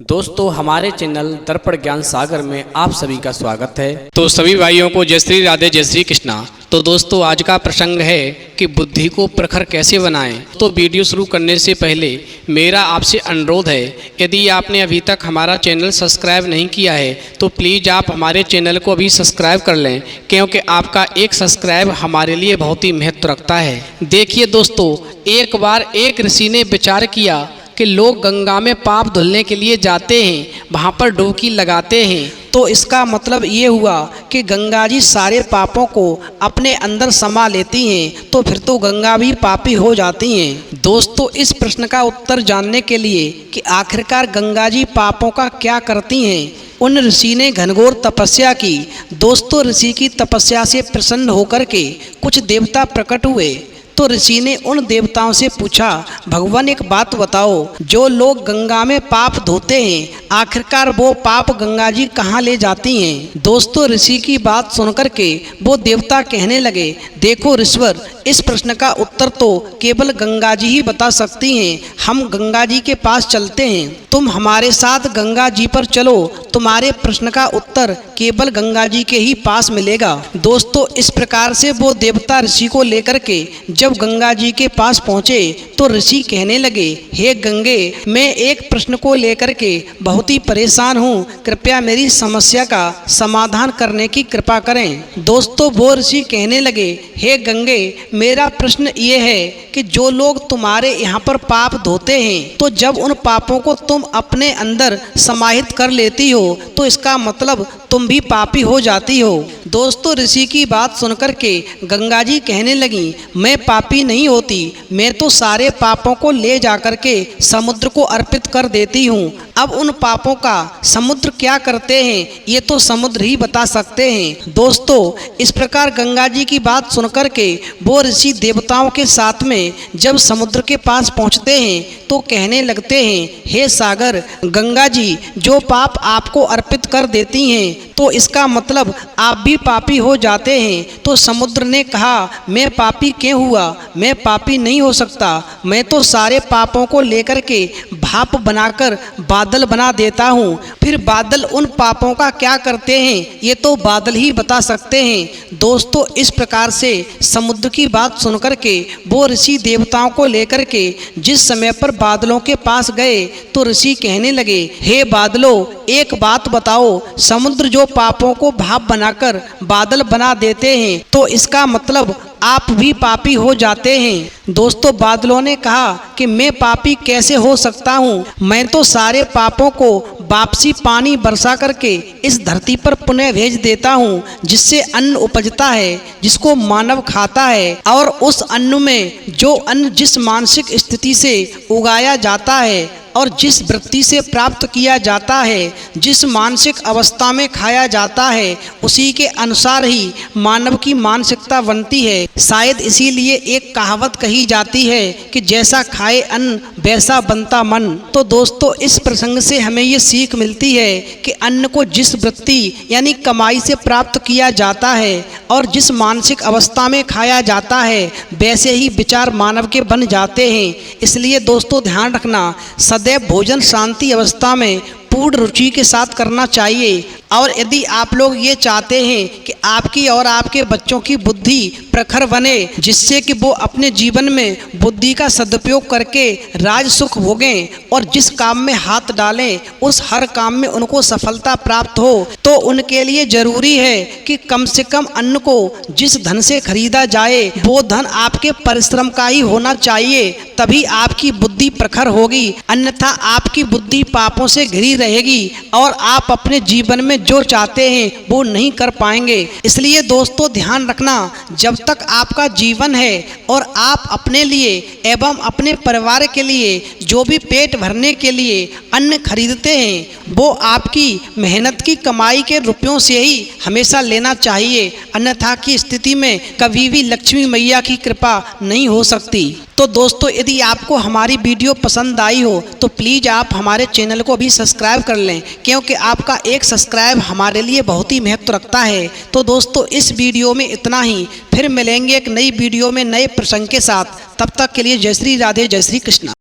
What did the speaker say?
दोस्तों हमारे चैनल दर्पण ज्ञान सागर में आप सभी का स्वागत है। तो सभी भाइयों को जय श्री राधे जय श्री कृष्णा। तो दोस्तों आज का प्रसंग है कि बुद्धि को प्रखर कैसे बनाएं। तो वीडियो शुरू करने से पहले मेरा आपसे अनुरोध है, यदि आपने अभी तक हमारा चैनल सब्सक्राइब नहीं किया है तो प्लीज़ आप हमारे चैनल को अभी सब्सक्राइब कर लें, क्योंकि आपका एक सब्सक्राइब हमारे लिए बहुत ही महत्व रखता है। देखिए दोस्तों, एक बार एक ऋषि ने विचार किया कि लोग गंगा में पाप धुलने के लिए जाते हैं, वहाँ पर डुबकी लगाते हैं, तो इसका मतलब ये हुआ कि गंगा जी सारे पापों को अपने अंदर समा लेती हैं, तो फिर तो गंगा भी पापी हो जाती हैं। दोस्तों इस प्रश्न का उत्तर जानने के लिए कि आखिरकार गंगा जी पापों का क्या करती हैं, उन ऋषि ने घनघोर तपस्या की। दोस्तों ऋषि की तपस्या से प्रसन्न होकर के कुछ देवता प्रकट हुए। तो ऋषि ने उन देवताओं से पूछा, भगवान एक बात बताओ, जो लोग गंगा में पाप धोते हैं आखिरकार वो पाप गंगा जी कहाँ ले जाती हैं। दोस्तों ऋषि की बात सुनकर के वो देवता कहने लगे, देखो ऋषवर, इस प्रश्न का उत्तर तो केवल गंगा जी ही बता सकती हैं। हम गंगा जी के पास चलते हैं, तुम हमारे साथ गंगा जी पर चलो, तुम्हारे प्रश्न का उत्तर केवल गंगा जी के ही पास मिलेगा। दोस्तों इस प्रकार से वो देवता ऋषि को लेकर के जब गंगा जी के पास पहुँचे तो ऋषि कहने लगे, हे गंगे, मैं एक प्रश्न को लेकर के बहुत ही परेशान हूँ, कृपया मेरी समस्या का समाधान करने की कृपा करें। दोस्तों वो ऋषि कहने लगे, हे गंगे, मेरा प्रश्न ये है कि जो लोग तुम्हारे यहाँ पर पाप धोते हैं, तो जब उन पापों को तुम अपने अंदर समाहित कर लेती हो तो इसका मतलब तुम भी पापी हो जाती हो। दोस्तों ऋषि की बात सुनकर के गंगा जी कहने लगी, मैं पापी नहीं होती, मैं तो सारे पापों को ले जाकर के समुद्र को अर्पित कर देती हूँ। अब उन पापों का समुद्र क्या करते हैं ये तो समुद्र ही बता सकते हैं। दोस्तों इस प्रकार गंगा जी की बात सुनकर के वो ऋषि देवताओं के साथ में जब समुद्र के पास पहुँचते हैं तो कहने लगते हैं, हे सागर, गंगा जी जो पाप आपको अर्पित कर देती हैं तो इसका मतलब आप भी पापी हो जाते हैं। तो समुद्र ने कहा, मैं पापी क्यों हुआ, मैं पापी नहीं हो सकता, मैं तो सारे पापों को लेकर के भाप बनाकर बादल बना देता हूँ। फिर बादल उन पापों का क्या करते हैं ये तो बादल ही बता सकते हैं। दोस्तों इस प्रकार से समुद्र की बात सुनकर के वो ऋषि देवताओं को लेकर के जिस समय पर बादलों के पास गए तो ऋषि कहने लगे, हे बादलों, एक बात बताओ, समुद्र जो पापों को भाप बनाकर बादल बना देते हैं तो इसका मतलब आप भी पापी हो जाते हैं। दोस्तों बादलों ने कहा कि मैं पापी कैसे हो सकता हूँ, मैं तो सारे पापों को वापसी पानी बरसा करके इस धरती पर पुनः भेज देता हूँ, जिससे अन्न उपजता है जिसको मानव खाता है, और उस अन्न में जो अन्न जिस मानसिक स्थिति से उगाया जाता है और जिस वृत्ति से प्राप्त किया जाता है, जिस मानसिक अवस्था में खाया जाता है, उसी के अनुसार ही मानव की मानसिकता बनती है। शायद इसीलिए एक कहावत कही जाती है कि जैसा खाए अन्न वैसा बनता मन। तो दोस्तों इस प्रसंग से हमें ये सीख मिलती है कि अन्न को जिस वृत्ति यानी कमाई से प्राप्त किया जाता है और जिस मानसिक अवस्था में खाया जाता है वैसे ही विचार मानव के बन जाते हैं। इसलिए दोस्तों ध्यान रखना, सदैव भोजन शांति अवस्था में पूर्ण रुचि के साथ करना चाहिए। और यदि आप लोग ये चाहते हैं कि आपकी और आपके बच्चों की बुद्धि प्रखर बने, जिससे कि वो अपने जीवन में बुद्धि का सदुपयोग करके राज सुख भोगें और जिस काम में हाथ डालें उस हर काम में उनको सफलता प्राप्त हो, तो उनके लिए जरूरी है कि कम से कम अन्न को जिस धन से खरीदा जाए वो धन आपके परिश्रम का ही होना चाहिए, तभी आपकी बुद्धि प्रखर होगी, अन्यथा आपकी बुद्धि पापों से घिरी रहेगी और आप अपने जीवन में जो चाहते हैं वो नहीं कर पाएंगे। इसलिए दोस्तों ध्यान रखना, जब तक आपका जीवन है और आप अपने लिए एवं अपने परिवार के लिए जो भी पेट भरने के लिए अन्न खरीदते हैं वो आपकी मेहनत की कमाई के रुपयों से ही हमेशा लेना चाहिए, अन्यथा की स्थिति में कभी भी लक्ष्मी मैया की कृपा नहीं हो सकती। तो दोस्तों यदि आपको हमारी वीडियो पसंद आई हो तो प्लीज़ आप हमारे चैनल को भी सब्सक्राइब कर लें, क्योंकि आपका एक सब्सक्राइब हमारे लिए बहुत ही महत्व रखता है। तो दोस्तों इस वीडियो में इतना ही, फिर मिलेंगे एक नई वीडियो में नए प्रसंग के साथ। तब तक के लिए जय श्री राधे जय श्री कृष्णा।